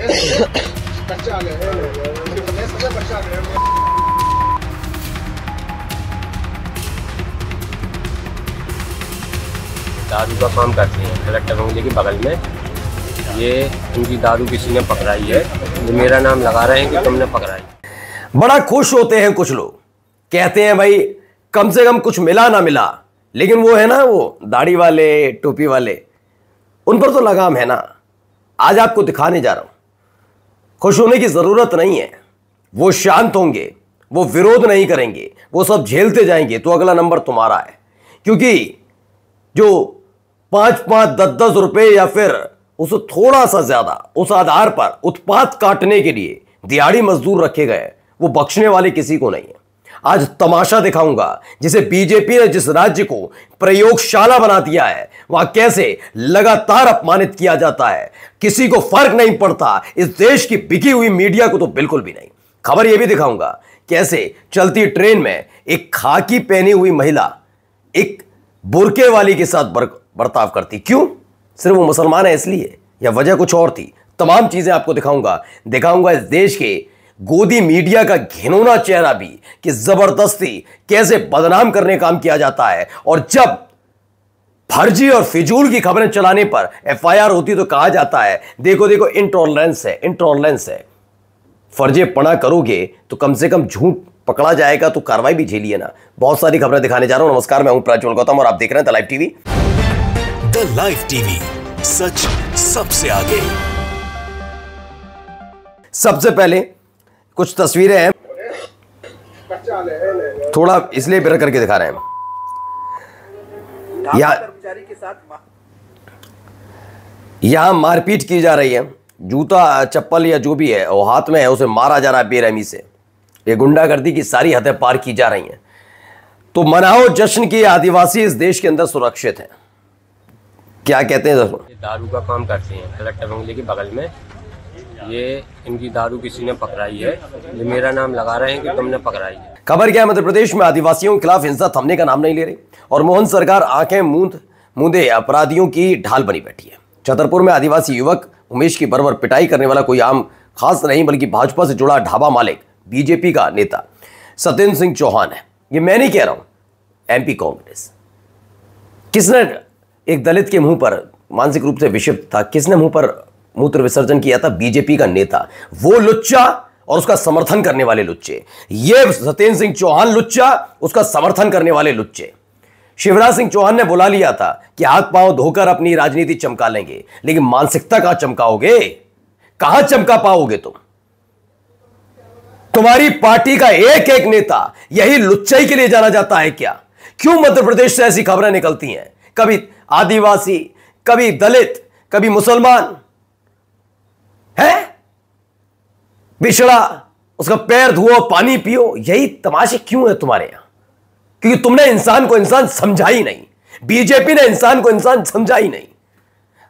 दारू का काम करते हैं कलेक्टर बंगले के बगल में। ये इनकी दारू किसी ने पकड़ाई है, ये मेरा नाम लगा रहे हैं कि तुमने पकड़ाई। बड़ा खुश होते हैं कुछ लोग, कहते हैं भाई कम से कम कुछ मिला ना मिला, लेकिन वो है ना, वो दाढ़ी वाले टोपी वाले, उन पर तो लगाम है ना। आज आपको दिखाने जा रहा हूं, खुश होने की जरूरत नहीं है। वो शांत होंगे, वो विरोध नहीं करेंगे, वो सब झेलते जाएंगे तो अगला नंबर तुम्हारा है। क्योंकि जो 5-5, 10-10 रुपए या फिर उससे थोड़ा सा ज्यादा उस आधार पर उत्पात काटने के लिए दिहाड़ी मजदूर रखे गए, वो बख्शने वाले किसी को नहीं है। आज तमाशा दिखाऊंगा जिसे बीजेपी ने जिस राज्य को प्रयोगशाला बना दिया है, वहां कैसे लगातार अपमानित किया जाता है, किसी को फर्क नहीं पड़ता। इस देश की बिकी हुई मीडिया को तो बिल्कुल भी नहीं। खबर यह भी दिखाऊंगा कैसे चलती ट्रेन में एक खाकी पहनी हुई महिला एक बुरके वाली के साथ बर्ताव करती। क्यों? सिर्फ वो मुसलमान है इसलिए, या वजह कुछ और थी? तमाम चीजें आपको दिखाऊंगा इस देश के गोदी मीडिया का घिनौना चेहरा भी, कि जबरदस्ती कैसे बदनाम करने काम किया जाता है। और जब फर्जी और फिजूल की खबरें चलाने पर एफआईआर होती तो कहा जाता है देखो देखो इंटॉलरेंस है। फर्जी पना करोगे तो कम से कम झूठ पकड़ा जाएगा, तो कार्रवाई भी झेलिए ना। बहुत सारी खबरें दिखाने जा रहा हूं। नमस्कार, मैं हूं प्राज्वल गौतम और आप देख रहे हैं the live TV. The live TV, सच सबसे आगे। सबसे पहले कुछ तस्वीरें हैं, थोड़ा इसलिए ब्लर करके दिखा रहे हैं। यहां मारपीट की जा रही है, जूता चप्पल या जो भी है वो हाथ में है, उसे मारा जा रहा है बेरहमी से। ये गुंडागर्दी की सारी हदें पार की जा रही हैं। तो मनाओ जश्न की, आदिवासी इस देश के अंदर सुरक्षित हैं। क्या कहते हैं? ये दारू का काम करते हैं कलेक्टर बंगले के बगल में। ये इनकी दारू किसी ने पकड़ाई है, ये मेरा नाम लगा रहे हैं कि तुमने पकड़ाई है। खबर क्या है? मध्य प्रदेश में आदिवासियों के खिलाफ हिंसा थमने का नाम नहीं ले रही और मोहन सरकार आंखें मूंदे अपराधियों की ढाल बनी बैठी है। छतरपुर में आदिवासी युवक उमेश की बर्बर पिटाई करने वाला कोई आम खास नहीं, बल्कि भाजपा से जुड़ा ढाबा मालिक बीजेपी का नेता सत्येंद्र सिंह चौहान है। ये मैं नहीं कह रहा हूं, एमपी कांग्रेस। किसने एक दलित के मुंह पर मानसिक रूप से विक्षिप्त था, किसने मुंह पर मूत्र विसर्जन किया था? बीजेपी का नेता, वो लुच्चा और उसका समर्थन करने वाले लुच्चे। ये सत्येंद्र सिंह चौहान लुच्चा, उसका समर्थन करने वाले लुच्चे। शिवराज सिंह चौहान ने बुला लिया था कि हाथ पांव धोकर अपनी राजनीति चमका लेंगे, लेकिन मानसिकता कहां चमकाओगे? कहां चमका पाओगे तुम? तुम्हारी पार्टी का एक एक नेता यही लुच्चाई के लिए जाना जाता है क्या? क्यों मध्य प्रदेश से ऐसी खबरें निकलती हैं? कभी आदिवासी, कभी दलित, कभी मुसलमान है बिछड़ा, उसका पैर धुओ, पानी पियो। यही तमाशे क्यों है तुम्हारे यहां? क्योंकि तुमने इंसान को इंसान समझा ही नहीं। बीजेपी ने इंसान को इंसान समझा ही नहीं।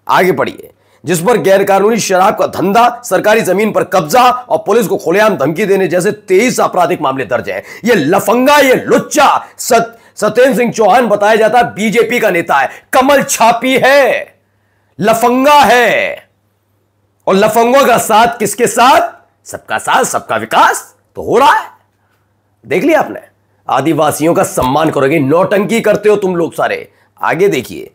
आगे पढ़िए। जिस पर गैरकानूनी शराब का धंधा, सरकारी जमीन पर कब्जा और पुलिस को खुलेआम धमकी देने जैसे 23 आपराधिक मामले दर्ज हैं। ये लफंगा, ये लुच्चा सत्येंद्र सिंह चौहान बताया जाता है बीजेपी का नेता है, कमल छापी है, लफंगा है। और लफंगों का साथ किसके साथ? सबका साथ सबका विकास तो हो रहा है। देख लिया आपने? आदिवासियों का सम्मान करोगे, नौटंकी करते हो तुम लोग सारे। आगे देखिए,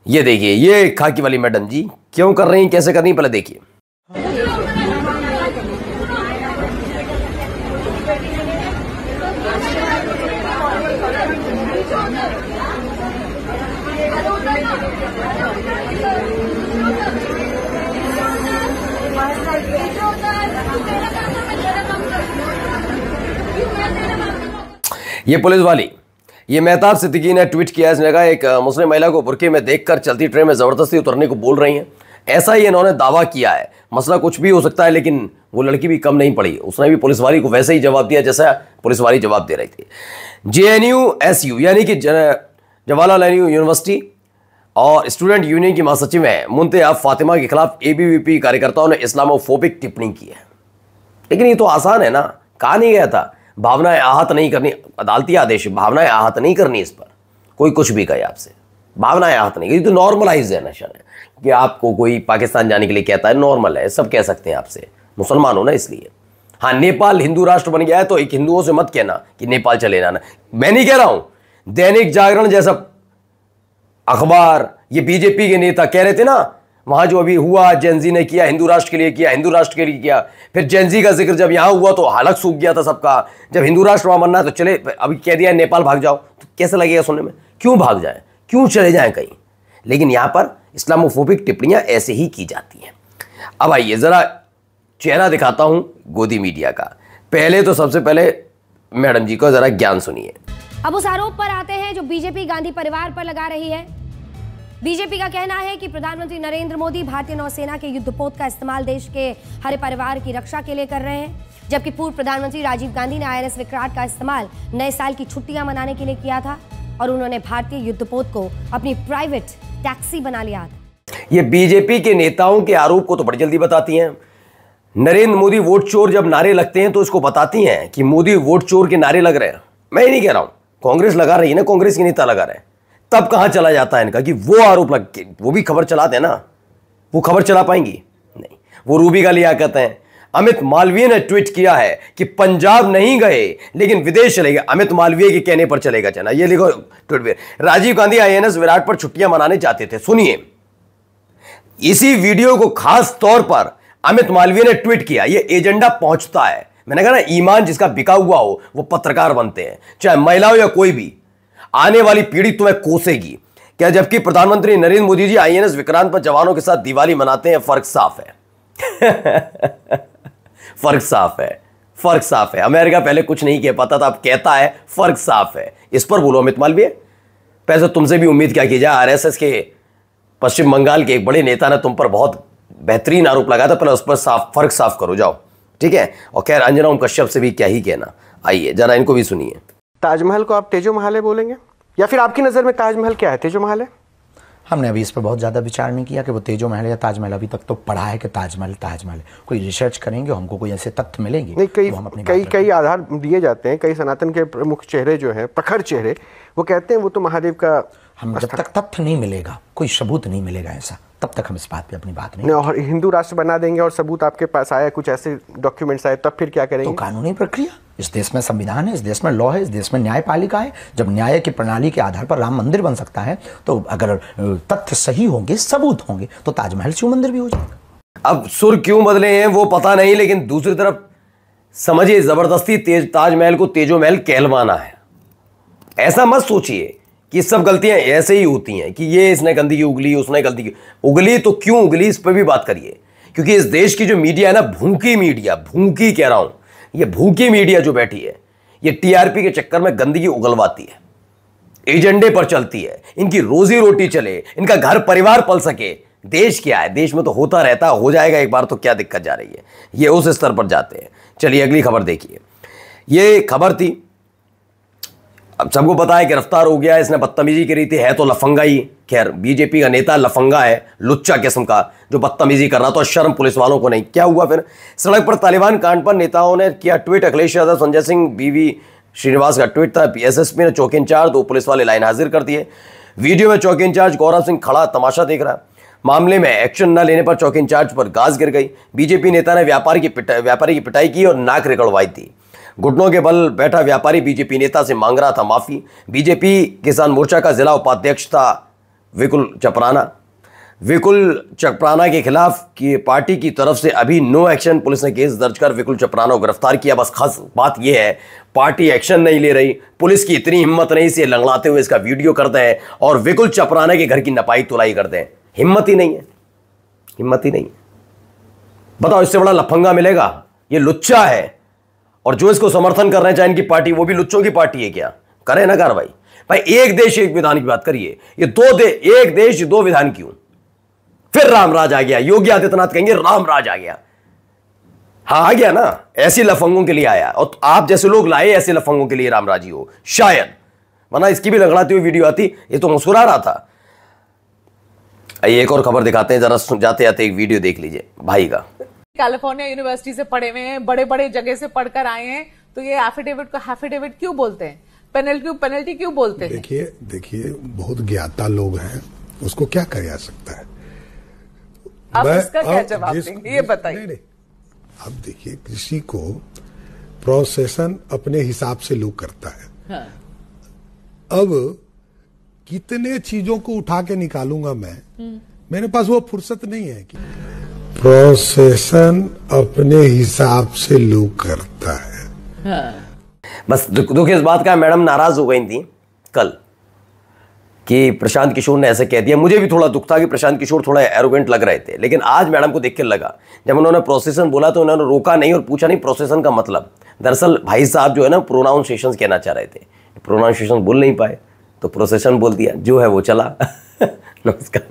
ये देखिए, ये खाकी वाली मैडम जी क्यों कर रही हैं, कैसे कर रही हैं, पहले देखिए। ये पुलिस वाली, ये मेहताब सिद्दीकी ने ट्वीट किया। इसने कहा एक मुस्लिम महिला को बुर्के में देखकर चलती ट्रेन में जबरदस्ती उतरने को बोल रही हैं। ऐसा ही इन्होंने दावा किया है। मसला कुछ भी हो सकता है, लेकिन वो लड़की भी कम नहीं पड़ी। उसने भी पुलिस वाली को वैसे ही जवाब दिया जैसा पुलिस वाली जवाब दे रही थी। JNU-SU यानी कि जवाहरलाल नेहरू यूनिवर्सिटी और स्टूडेंट यूनियन की महासचिव हैं मुंतज़ा फातिमा के खिलाफ ABVP कार्यकर्ताओं ने इस्लामोफोबिक टिप्पणी की है। लेकिन ये तो आसान है ना, कहा नहीं गया था भावनाएं आहत नहीं करनी, अदालती आदेश, भावनाएं आहत नहीं करनी। इस पर कोई कुछ भी कहे आपसे, भावनाएं आहत नहीं, ये तो नॉर्मलाइज है नशा है। कि आपको कोई पाकिस्तान जाने के लिए कहता है, नॉर्मल है, सब कह सकते हैं आपसे, मुसलमान हो ना इसलिए। हाँ, नेपाल हिंदू राष्ट्र बन गया है तो एक हिंदुओं से मत कहना कि नेपाल चले जाना। मैं नहीं कह रहा हूं, दैनिक जागरण जैसा अखबार, ये बीजेपी के नेता कह रहे थे ना, वहां जो अभी हुआ जेनजी ने किया, हिंदू राष्ट्र के लिए किया, हिंदू राष्ट्र के लिए किया, फिर जेनजी का जिक्र जब यहां हुआ तो हालत सूख गया था सबका। जब हिंदू राष्ट्र वहां बनना है तो चले, अभी कह दिया नेपाल भाग जाओ, तो कैसा लगेगा सुनने में? क्यों भाग जाए, क्यों चले जाएं कहीं? लेकिन यहां पर इस्लामोफोबिक टिप्पणियां ऐसे ही की जाती हैं। अब आइए जरा चेहरा दिखाता हूं गोदी मीडिया का। पहले तो सबसे पहले मैडम जी को जरा ज्ञान सुनिए। अब उस आरोप पर आते हैं जो बीजेपी गांधी परिवार पर लगा रही है। बीजेपी का कहना है कि प्रधानमंत्री नरेंद्र मोदी भारतीय नौसेना के युद्धपोत का इस्तेमाल देश के हर परिवार की रक्षा के लिए कर रहे हैं, जबकि पूर्व प्रधानमंत्री राजीव गांधी ने INS विक्रांत का इस्तेमाल नए साल की छुट्टियां मनाने के लिए किया था और उन्होंने भारतीय युद्धपोत को अपनी प्राइवेट टैक्सी बना लिया था। ये बीजेपी के नेताओं के आरोप को तो बड़ी जल्दी बताती हैं। नरेंद्र मोदी वोट चोर जब नारे लगते हैं तो इसको बताती हैं कि मोदी वोट चोर के नारे लग रहे हैं। मैं ही नहीं कह रहा हूं, कांग्रेस लगा रही है ना, कांग्रेस के नेता लगा रहे हैं। तब कहां चला जाता है इनका कि वो आरोप लग के वो भी खबर चलाते हैं ना, वो खबर चला पाएंगी नहीं। वो रूबी का लियाकत है। अमित मालवीय ने ट्वीट किया है कि पंजाब नहीं गए लेकिन विदेश चले गए, अमित मालवीय के कहने पर चलेगा चना। ये लिखो ट्वीट पे, राजीव गांधी INS विराट पर छुट्टियां मनाने चाहते थे। सुनिए, इसी वीडियो को खास तौर पर अमित मालवीय ने ट्वीट किया। ये एजेंडा पहुंचता है। मैंने कहा ना, ईमान जिसका बिका हुआ हो वो पत्रकार बनते हैं, चाहे महिला हो या कोई भी। आने वाली पीढ़ी तुम्हें कोसेगी क्या? जबकि प्रधानमंत्री नरेंद्र मोदी जी INS विक्रांत पर जवानों के साथ दिवाली मनाते हैं। फर्क साफ है। फर्क साफ है, फर्क साफ है। अमेरिका पहले कुछ नहीं कह पाता था, अब कहता है। फर्क साफ है। इस पर बोलो अमित मालवीय। पैसे तुमसे भी उम्मीद क्या की जाए। RSS के पश्चिम बंगाल के एक बड़े नेता ने तुम पर बहुत बेहतरीन आरोप लगाया था, पहले उस पर फर्क साफ करो, जाओ, ठीक है। और खैर अंजना ओम कश्यप से भी क्या ही कहना। आइए जरा इनको भी सुनिए। ताजमहल को आप तेजो महल बोलेंगे, या फिर आपकी नज़र में ताजमहल क्या है, तेजो महल है? हमने अभी इस पर बहुत ज़्यादा विचार नहीं किया कि वो तेजो महल या ताजमहल। अभी तक तो पढ़ा है कि ताजमहल ताजमहल। कोई रिसर्च करेंगे, हमको कोई ऐसे तथ्य मिलेंगे नहीं। कई कई आधार दिए जाते हैं। कई सनातन के प्रमुख चेहरे जो हैं, प्रखर चेहरे, वो कहते हैं वो तो महादेव का। हम जब तक तथ्य नहीं मिलेगा, कोई सबूत नहीं मिलेगा ऐसा, तब तक हम इस बात पे अपनी बात नहीं। और हिंदू राष्ट्र बना देंगे और सबूत आपके पास आया, कुछ ऐसे डॉक्यूमेंट्स आए, तब फिर क्या करेंगे? तो कानूनी प्रक्रिया, इस देश में संविधान है, इस देश में लॉ है, इस देश में न्यायपालिका है। जब न्याय की प्रणाली के आधार पर राम मंदिर बन सकता है, तो अगर तथ्य सही होंगे, सबूत होंगे, तो ताजमहल शिव मंदिर भी हो जाएगा। अब सुर क्यों बदले हैं वो पता नहीं, लेकिन दूसरी तरफ समझिए, जबरदस्ती ताजमहल को तेजो महल कहलवाना है। ऐसा मत सोचिए कि सब गलतियां ऐसे ही होती हैं कि ये इसने गंदगी उगली, उसने गलती उगली, तो क्यों उगली इस पर भी बात करिए। क्योंकि इस देश की जो मीडिया है ना, भूखी मीडिया, भूखी कह रहा हूं, ये भूखी मीडिया जो बैठी है, ये TRP के चक्कर में गंदगी उगलवाती है, एजेंडे पर चलती है, इनकी रोजी रोटी चले, इनका घर परिवार पल सके। देश क्या है, देश में तो होता रहता, हो जाएगा एक बार, तो क्या दिक्कत जा रही है। ये उस स्तर पर जाते हैं। चलिए अगली खबर देखिए। ये खबर थी, अब सबको पता है गिरफ्तार हो गया, इसने बदतमीजी करी थी, है तो लफंगा ही। खैर बीजेपी का नेता लफंगा है, लुच्चा किस्म का, जो बदतमीजी कर रहा था। शर्म पुलिस वालों को नहीं। क्या हुआ फिर? सड़क पर तालिबान कांड पर नेताओं ने किया ट्वीट। अखिलेश यादव, संजय सिंह, BV श्रीनिवास का ट्वीट था। SSP ने चौकी इंचार्ज, 2 पुलिस वाले लाइन हाजिर कर दिए। वीडियो में चौकी इंचार्ज गौरव सिंह खड़ा तमाशा देख रहा। मामले में एक्शन न लेने पर चौकी इंचार्ज पर गाज गिर गई। बीजेपी नेता ने व्यापारी की पिटाई की और नाक रिकड़वाई थी। घुटनों के बल बैठा व्यापारी बीजेपी नेता से मांग रहा था माफी। बीजेपी किसान मोर्चा का जिला उपाध्यक्ष था विकुल चपराना। विकुल चपराना के खिलाफ की पार्टी की तरफ से अभी नो एक्शन। पुलिस ने केस दर्ज कर विकुल चपराना को गिरफ्तार किया। बस खास बात यह है, पार्टी एक्शन नहीं ले रही, पुलिस की इतनी हिम्मत नहीं, से लंगड़ाते हुए इसका वीडियो करते हैं और विकुल चपराना के घर की नपाई तुलाई करते हैं। हिम्मत ही नहीं है, हिम्मत ही नहीं है। बताओ, इससे बड़ा लफंगा मिलेगा? ये लुच्चा है, और जो इसको समर्थन कर रहे हैं, चाहे इनकी पार्टी, वो भी लुच्चों की पार्टी है क्या? करें ना कार्रवाई भाई। एक देश एक विधान की बात करिए, ये एक देश 2 विधान क्यों? फिर रामराज आ गया। योगी आदित्यनाथ कहेंगे रामराज आ गया। हाँ आ गया ना, ऐसे लफंगों के लिए आया, और आप जैसे लोग लाए ऐसे लफंगों के लिए रामराजी हो शायद, वरना इसकी भी लंगड़ाती हुई वीडियो आती। ये तो मुस्कुरा रहा था। एक और खबर दिखाते हैं, जरा जाते जाते एक वीडियो देख लीजिए भाई का। कैलिफोर्निया यूनिवर्सिटी से पढ़े हुए हैं, बड़े बड़े जगह से पढ़कर आए हैं, तो ये एफिडेविट को हैफिडेविट क्यों बोलते हैं? पेनल्टी क्यों बोलते हैं? देखिए बहुत ज्ञाता लोग हैं, उसको क्या किया जा सकता है। आप मैं इसका क्या अब जवाब देंगे, ये बताइए। नहीं, अब देखिए, किसी को प्रोसेसन अपने हिसाब से लोग करता है। हाँ। अब कितने चीजों को उठा के निकालूंगा मैं, मेरे पास वो फुर्सत नहीं है कि प्रोसेसन अपने हिसाब से लोग करता है। हाँ। बस दुख इस बात का, मैडम नाराज हो गई थी कल कि प्रशांत किशोर ने ऐसे कह दिया। मुझे भी थोड़ा दुख था कि प्रशांत किशोर थोड़ा एरोगेंट लग रहे थे, लेकिन आज मैडम को देख के लगा, जब उन्होंने प्रोसेसन बोला तो उन्होंने रोका नहीं और पूछा नहीं प्रोसेसन का मतलब। दरअसल भाई साहब जो है ना प्रोनाउंसिएशन कहना चाह रहे थे, प्रोनाउंसिएशन बोल नहीं पाए तो प्रोसेसन बोल दिया, जो है वो चला। नमस्कार।